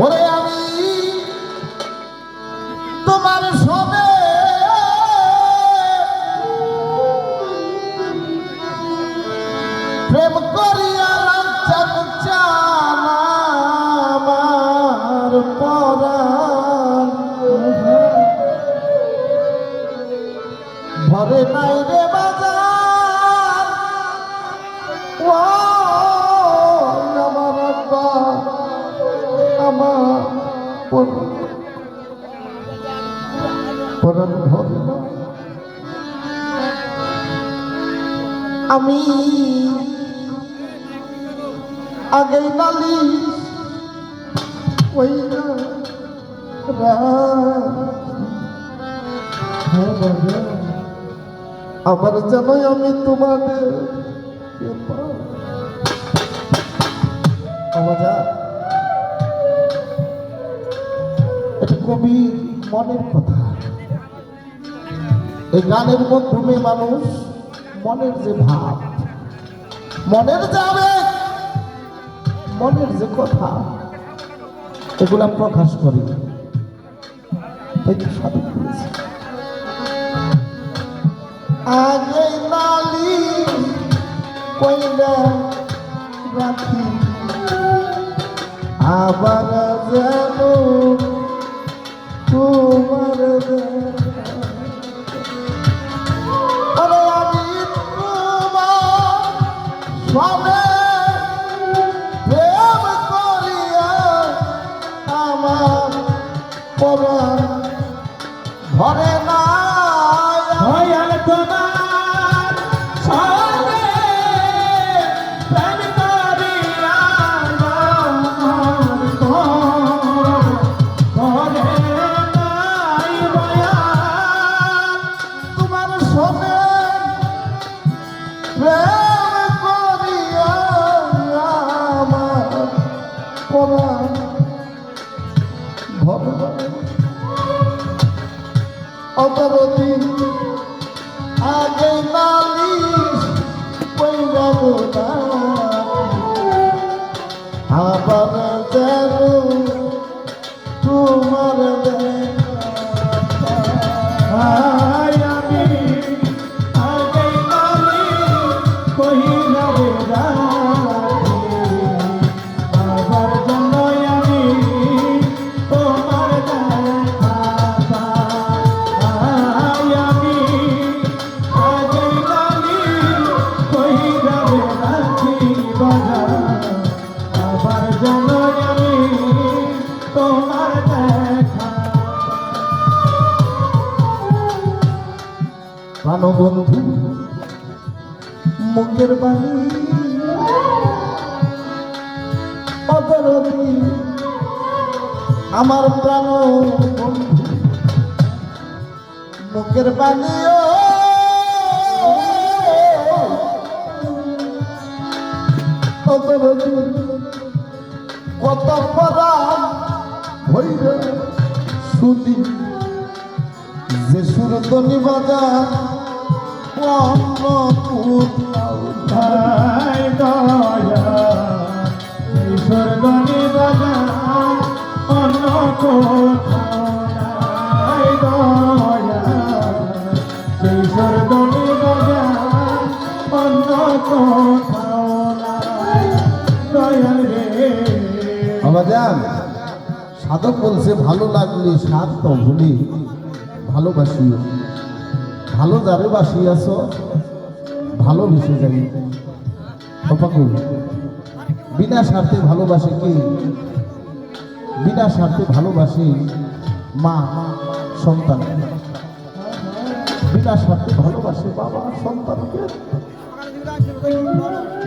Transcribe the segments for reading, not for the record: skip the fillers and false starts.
ওরে আমি তোমার সবে প্রেম করিয়া লাঞ্ছন চালা আমার পরাণ ভরে নাই রে বাজার ও আমার আব্বা আমার পরাণ ভরে না। আমি আগেই নালিশ কইরা আবার জানাই আমি তোমাদের এটা কবি মনের কথা। এই গানের মাধ্যমে মানুষ মনের যে ভাব, মনের যে আবেগ, মনের যে কথা, এগুলা প্রকাশ করি। সাধু করেছে আগে নালি কইলা রাখি আবার যেন তোমার আমি তোমার সবে প্রেম করিয়া আমার পরাণ ভরে না তোমার সবে প্রেম করিয়া ভরে নাই বয়া তোমার সবে প্রেম করিয়া আমার পরাণ ভরে অতরতি আগে নালিশ কইরা গোনা আবার যেন তোমার আমি আগে নালিশ কইরা গোনা আবার যেন আমি তোমার প্রাণবন্ধু মুখের বাণী অদরতি আমার প্রাণ বন্ধু মুখের বাণী অদরতি কত পরাণ হইবে শুনি যে সুরতনি বাজা অন্য কোথাও নাই দয়া সুরতনি বাজা অন্য কোথাও নাই দয়া সুরতনি বাজা অন্য কোথাও নাই দয়া রে আবাজান সাধক বলছে ভালো লাগলে সাত তো ভুলি ভালোবাসি ভালো যারে বাসিয়াছ ভালোবেসে যাই অপাকুল বিনা স্বার্থে ভালোবাসে কি বিনা স্বার্থে ভালোবাসে মা সন্তান বিনা স্বার্থে ভালোবাসে বাবা সন্তানকে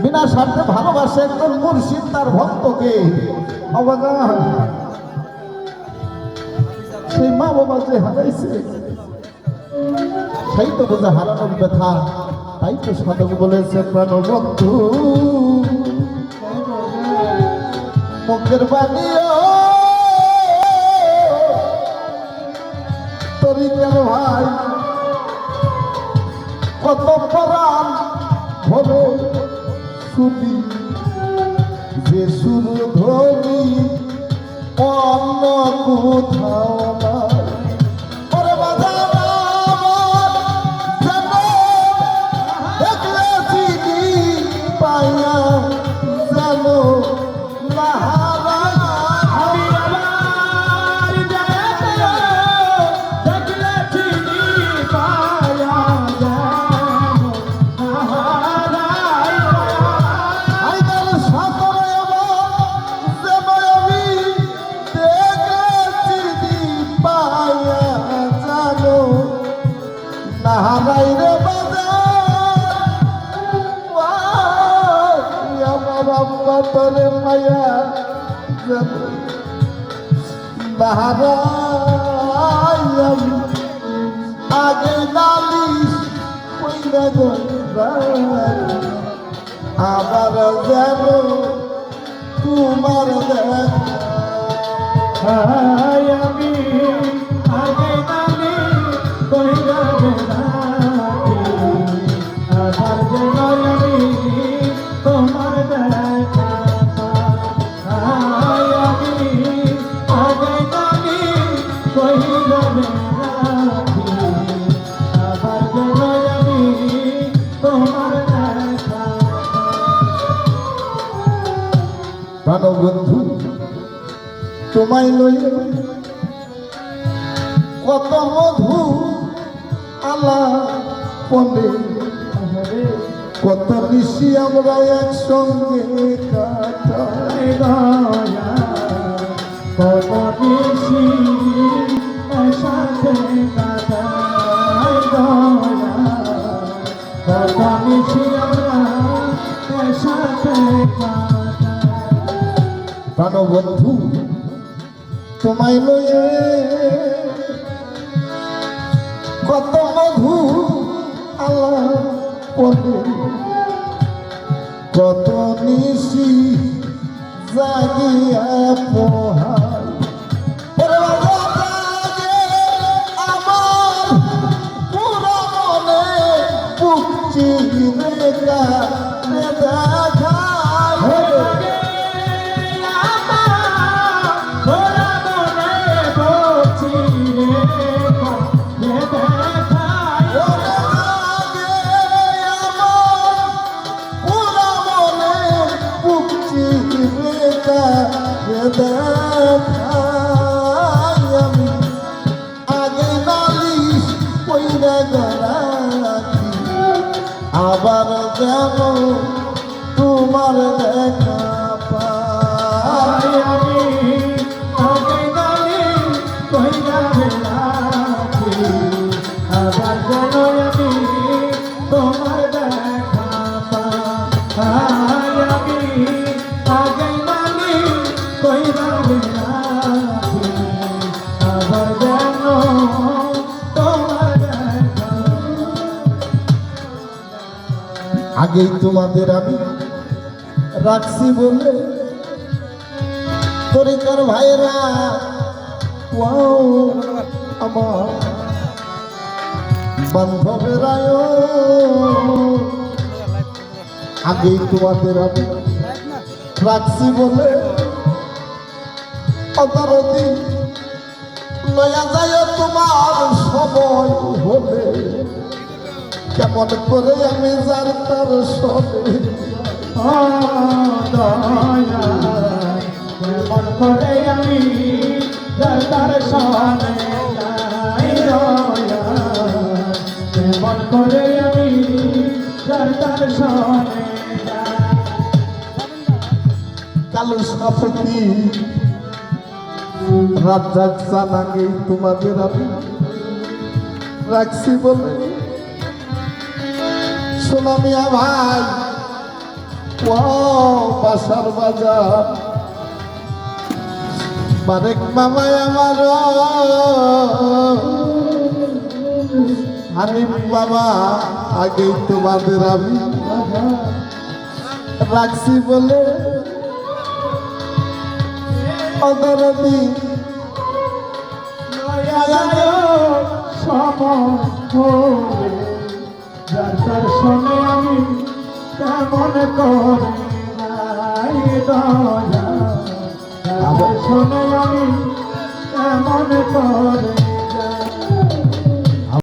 বিনা স্বার্থে ভালোবাসে একজন মুর্শিদ তার ভক্তকে অবদান সেই মা বাবা যে হারাইছে সেই তো বোঝা হারানোর ব্যথা। তাই তো সাধক বলেছে প্রাণবন্ধু মুখের বাণী তরি কেন ভাই কত পরাণ হবে শুনি যে সুর ধরি অন্য কোথাও নাই। ওরে বাজার আমার যেন দেখলে চিনি পাইয়া যেন নাহারা। আমি আমার দেখলে চিনি পায়া যেন নাহারাই। আইদার সাগরে আমার যেন আমি দেখলে চিনি পাইয়া যেন নাহারাই রে বাজার। বাবা তোরে মায়া যেন নাহারাই। আমি আগে নালিশ কইরা গন্ধাই আবার যেন তোমার দেখা। আমি আগে নালি কইরা বেড়াই, আবার যেন আমি তোমার দেখা পাই। আমি আগে নালি কইরা বেড়াই, আবার যেন আমি তোমার দেখা প্রাণ বন্ধু তোমায় লই কত মধু আলা পনে পাই। কত ঋষি আমরা একসঙ্গে কাটাই। দয়া কত বেশি সাথে কাটাই। দয়া কত বেশি আমরা সাথে কাটাই। প্রাণ বন্ধু তোমায় লয়ে কত মধু আলা পনে কত নিশি জাগিয়া পোহাই। ওরে বাবা জাগে আমার পুরা মনে বুক চিরে কারে দেখাই। আমি আগে নালিশ কইরা গড়াছি আবার যেন তোমার দেখা পাই। আমি আগে নালি কইরা বেড়াচ্ছি, আবার যেন আমি তোমার দেখা পাই। আমি আগে নালি কইরা বেড়াচ্ছি, আবার যেন তোমার দেখা। আগেই তোমাদের আমি রাখছি বলে তরিকার ভাইরা ওয়াও আমার বান্ধবেরায় আগেই তোমাদের আমি রাখছি বলে অতরদি লয়া যায় তোমার সময় হলে কেমন করে আমি যার তার সবে। দয়া কেমন করে আমি তার সনে যাই। দয়া কেমন করে আমি তার সনে যাই। কালো সাপতি রাজ্জাক জানাকে তোমাদের আমি রাখছি বলে সোনামিয়া ভাই ও বাসার বাজার বারেক মামাই আমার হানিফ বাবা আগেই তোমাদের আমি রাখছি বলে অদরদি দর্শনে আমি কেমন করে নাই। দয়া দর্শনে আমি এমন করে